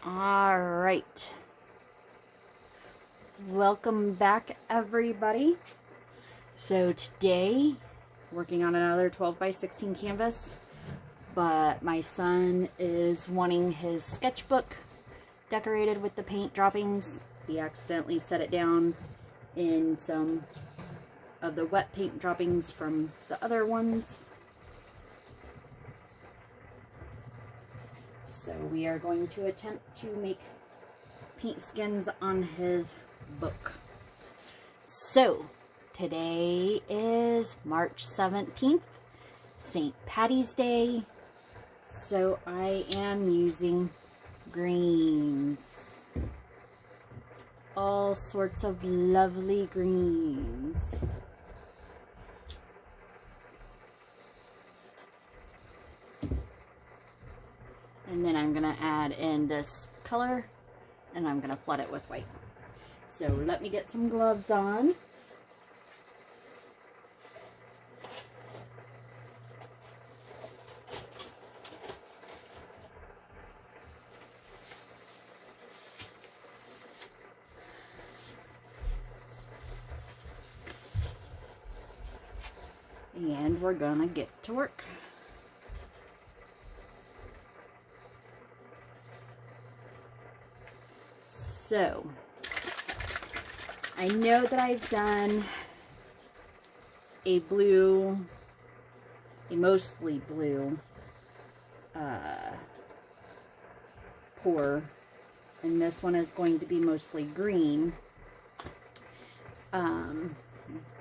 All right. Welcome back, everybody. So today, working on another 12 by 16 canvas, but my son is wanting his sketchbook decorated with the paint droppings. He accidentally set it down in some of the wet paint droppings from the other ones. So we are going to attempt to make paint skins on his book. So today is March 17th, St. Patty's Day. So I am using greens. All sorts of lovely greens. And then I'm going to add in this color and I'm going to flood it with white. So let me get some gloves on. And we're going to get to work. So, I know that I've done a mostly blue pour, and this one is going to be mostly green,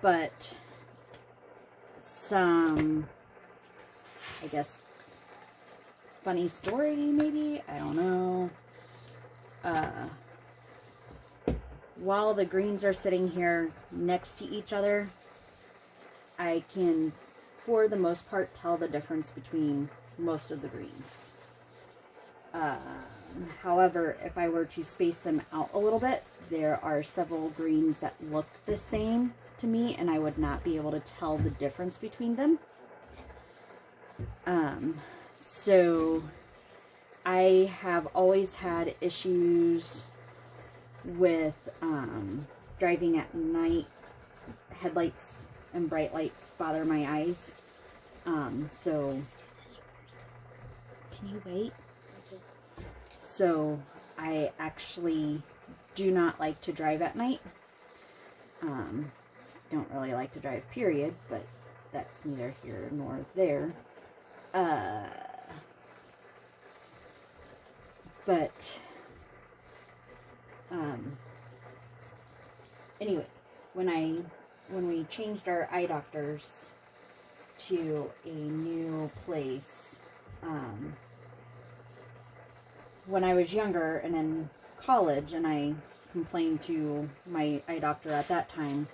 but some, I guess, funny story maybe, I don't know. While the greens are sitting here next to each other, I can, for the most part, tell the difference between most of the greens. However, if I were to space them out a little bit, there are several greens that look the same to me, and I would not be able to tell the difference between them. So I have always had issues with driving at night. Headlights and bright lights bother my eyes. So can you wait? So I actually do not like to drive at night. Don't really like to drive, period, but that's neither here nor there. Anyway, when we changed our eye doctors to a new place, when I was younger and in college, and I complained to my eye doctor at that time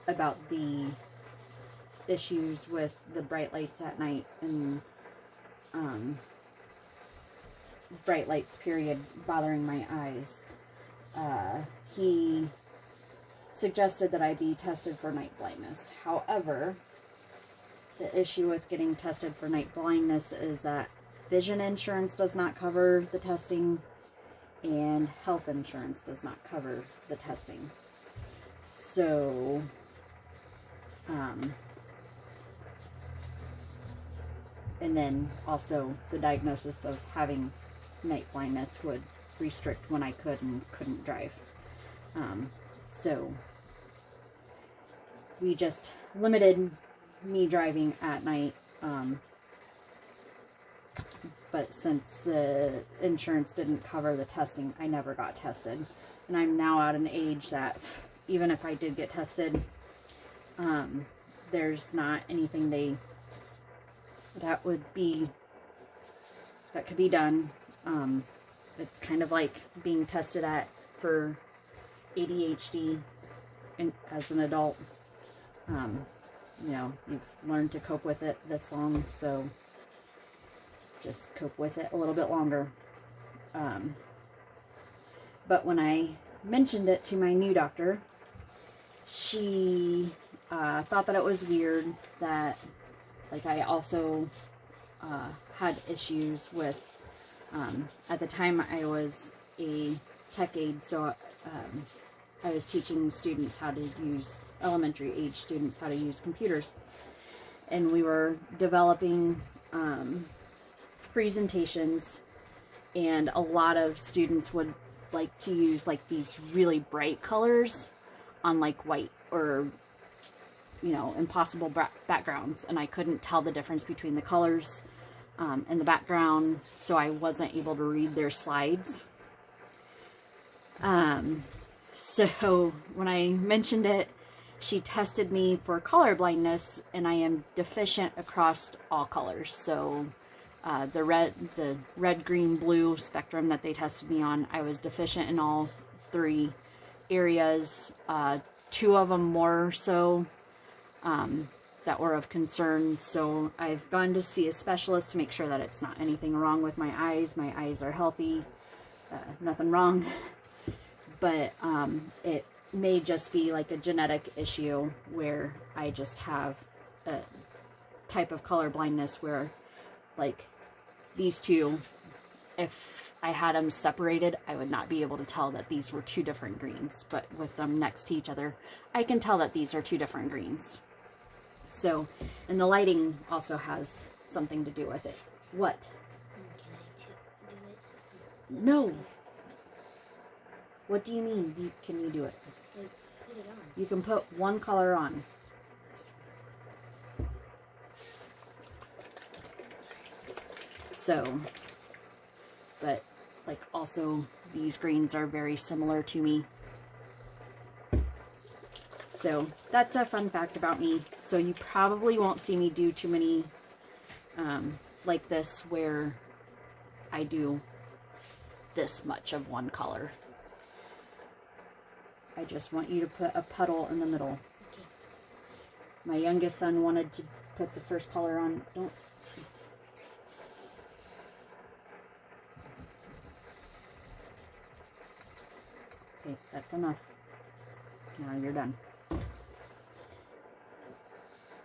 about the issues with the bright lights at night and bright lights period bothering my eyes. He suggested that I be tested for night blindness. However, the issue with getting tested for night blindness is that vision insurance does not cover the testing and health insurance does not cover the testing. So, and then also the diagnosis of having night blindness would restrict when I could and couldn't drive. So we just limited me driving at night. But since the insurance didn't cover the testing, I never got tested. And I'm now at an age that even if I did get tested, there's not anything that could be done. It's kind of like being tested for ADHD as an adult. You know, you've learned to cope with it this long, so just cope with it a little bit longer. But when I mentioned it to my new doctor, she thought that it was weird that, like, I also had issues with At the time, I was a tech aide, so I was teaching students how to use, elementary age students, how to use computers. And we were developing presentations, and a lot of students would like to use like these really bright colors on like white or, you know, impossible backgrounds, and I couldn't tell the difference between the colors in the background, so I wasn't able to read their slides. So when I mentioned it, she tested me for color blindness, and I am deficient across all colors. So the red, green, blue spectrum that they tested me on, I was deficient in all 3 areas. 2 of them more so that were of concern. So I've gone to see a specialist to make sure that it's not anything wrong with my eyes. My eyes are healthy, nothing wrong. But it may just be like a genetic issue where I just have a type of color blindness where, like, these 2, if I had them separated, I would not be able to tell that these were 2 different greens. But with them next to each other, I can tell that these are 2 different greens. So, and the lighting also has something to do with it. What? Can I do it? No. What do you mean? Can you do it? Like, put it on. You can put one color on. So, but like also these greens are very similar to me. So that's a fun fact about me. So you probably won't see me do too many like this where I do this much of one color. I just want you to put a puddle in the middle. Okay. My youngest son wanted to put the first color on. Don't. Okay, that's enough. Now you're done.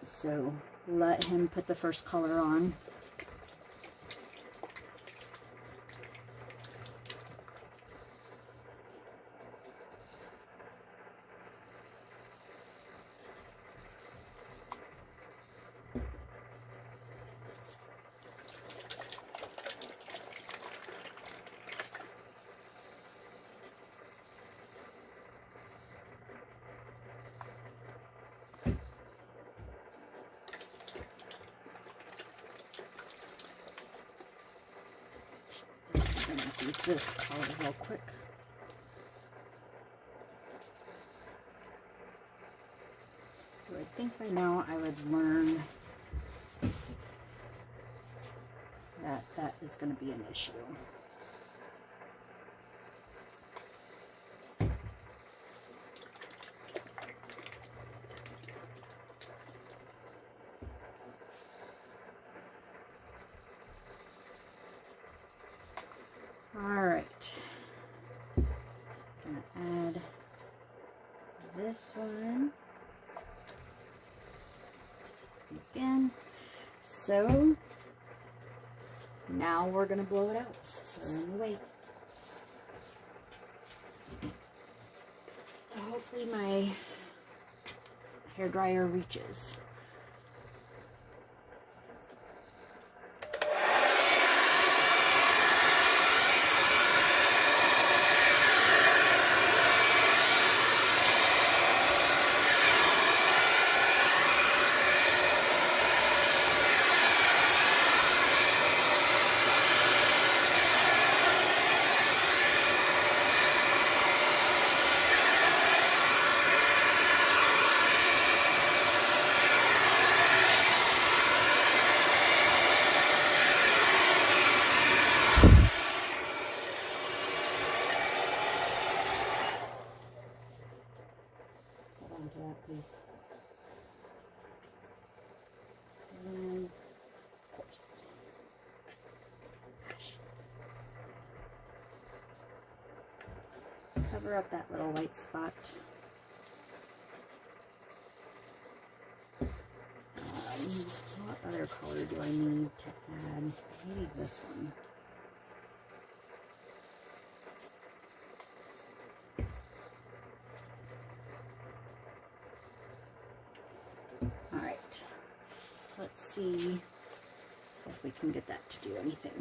So let him put the first color on. I'm going to use this color real quick. So I think by now I would learn that that is going to be an issue. Alright, gonna add this one again. So now we're gonna blow it out. We're gonna wait. Hopefully my hairdryer reaches. To that, please. And of course. Cover up that little white spot. What other color do I need to add? Maybe this one. Let's see if we can get that to do anything.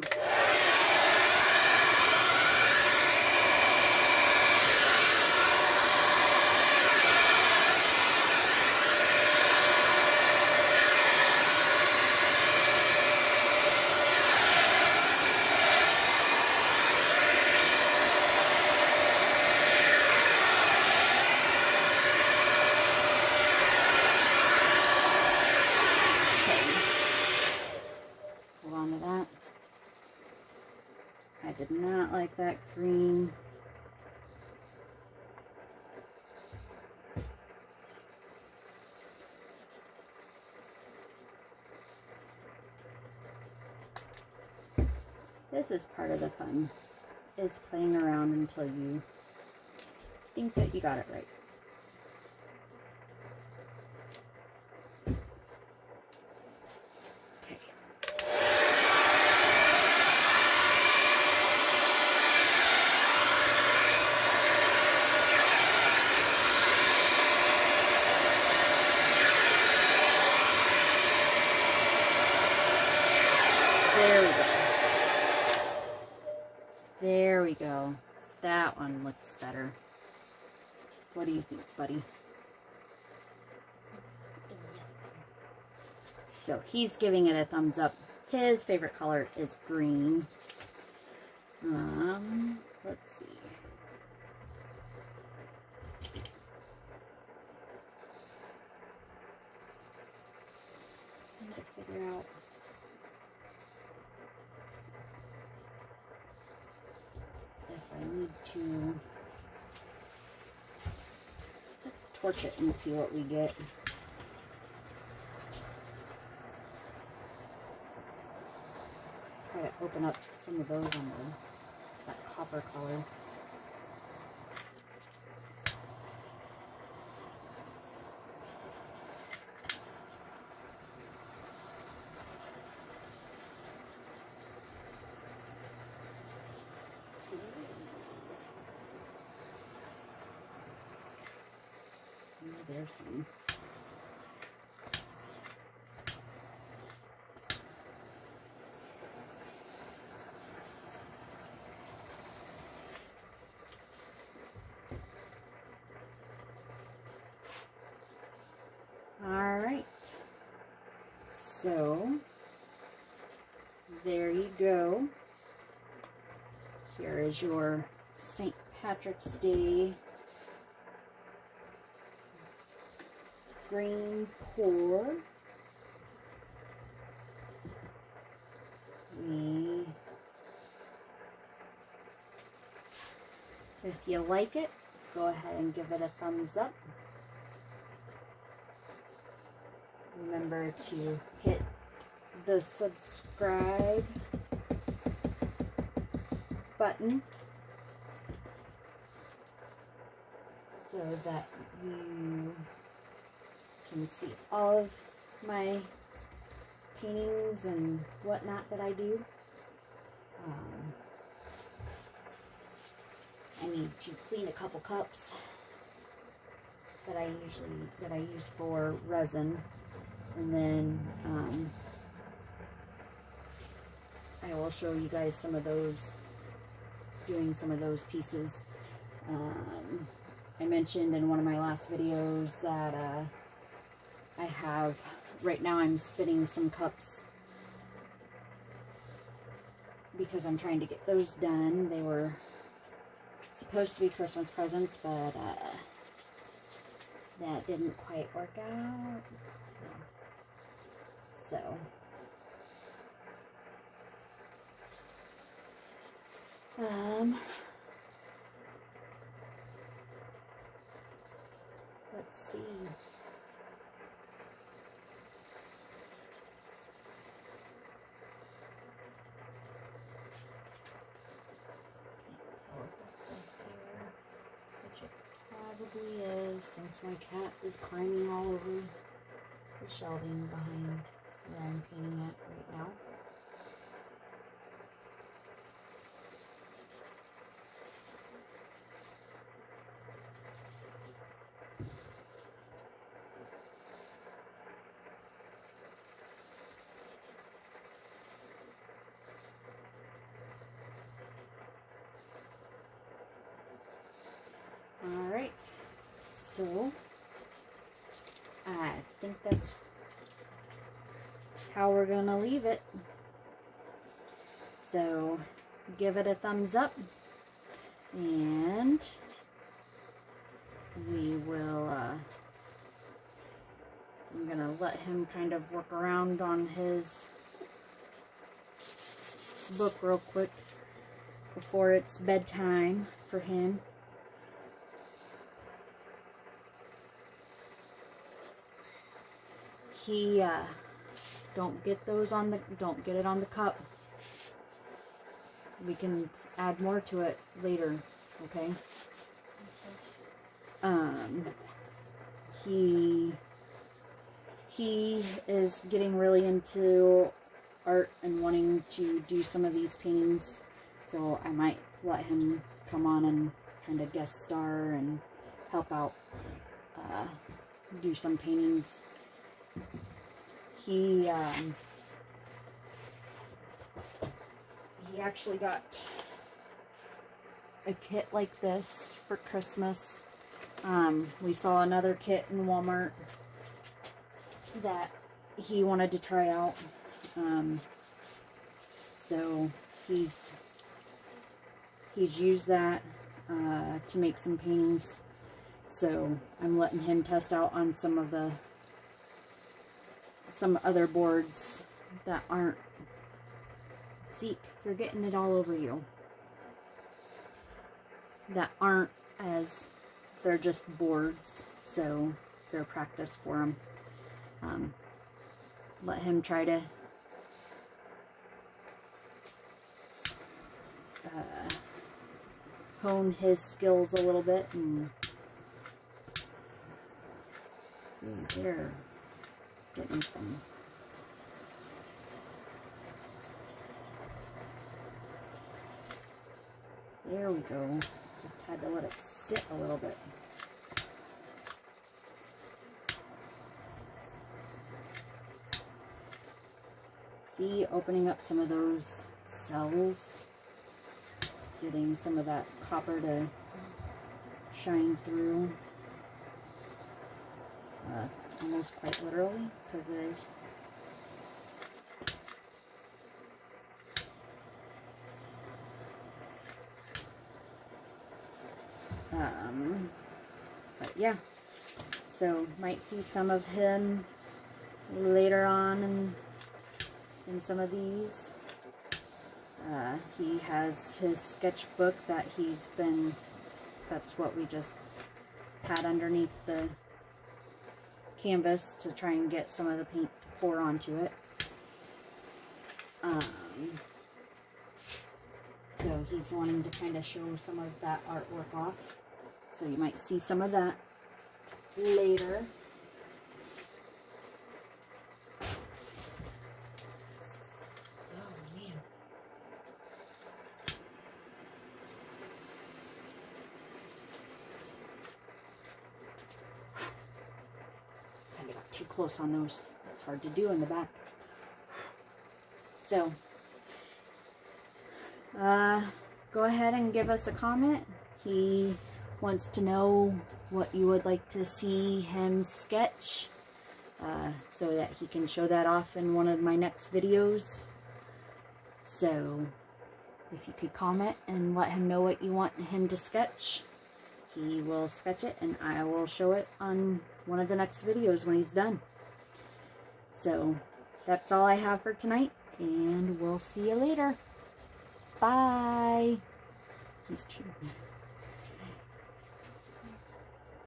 Did not like that green. This is part of the fun, is playing around until you think that you got it right. There we go. That one looks better. What do you think, buddy? So he's giving it a thumbs up. His favorite color is green. Let's see. I need to figure out. I need to torch it and see what we get. Try to open up some of those on that copper color. There's some. All right. So there you go. Here is your St. Patrick's Day green pour. If you like it, go ahead and give it a thumbs up. Remember to hit the subscribe button so that you can see all of my paintings and whatnot that I do. I need to clean a couple cups that I use for resin, and then I will show you guys some of those, doing some of those pieces. I mentioned in one of my last videos that I have, right now I'm spinning some cups because I'm trying to get those done. They were supposed to be Christmas presents, but that didn't quite work out. So let's see. Probably is, since my cat is climbing all over the shelving behind where I'm painting at right now. So, I think that's how we're gonna leave it. So, give it a thumbs up, and we will, I'm gonna let him kind of work around on his book real quick before it's bedtime for him. He, don't get it on the cup. We can add more to it later, okay? He is getting really into art and wanting to do some of these paintings, so I might let him come on and kind of guest star and help out, do some paintings. He actually got a kit like this for Christmas. We saw another kit in Walmart that he wanted to try out. So he's used that to make some paintings. So I'm letting him test out on some other boards that aren't. Zeke, you're getting it all over you. That aren't as, they're just boards, so they're practice for him. Let him try to hone his skills a little bit. And they're getting some. There we go. Just had to let it sit a little bit. See, opening up some of those cells, getting some of that copper to shine through. Almost quite literally, because it is. But yeah, so might see some of him later on in some of these. He has his sketchbook that that's what we just had underneath the canvas to try and get some of the paint to pour onto it. So he's wanting to kind of show some of that artwork off. So you might see some of that later. Oh man. Kind of got too close on those. It's hard to do in the back. So, go ahead and give us a comment. He wants to know what you would like to see him sketch, so that he can show that off in one of my next videos. So if you could comment and let him know what you want him to sketch, he will sketch it and I will show it on one of the next videos when he's done. So that's all I have for tonight, and we'll see you later. Bye. He's cute.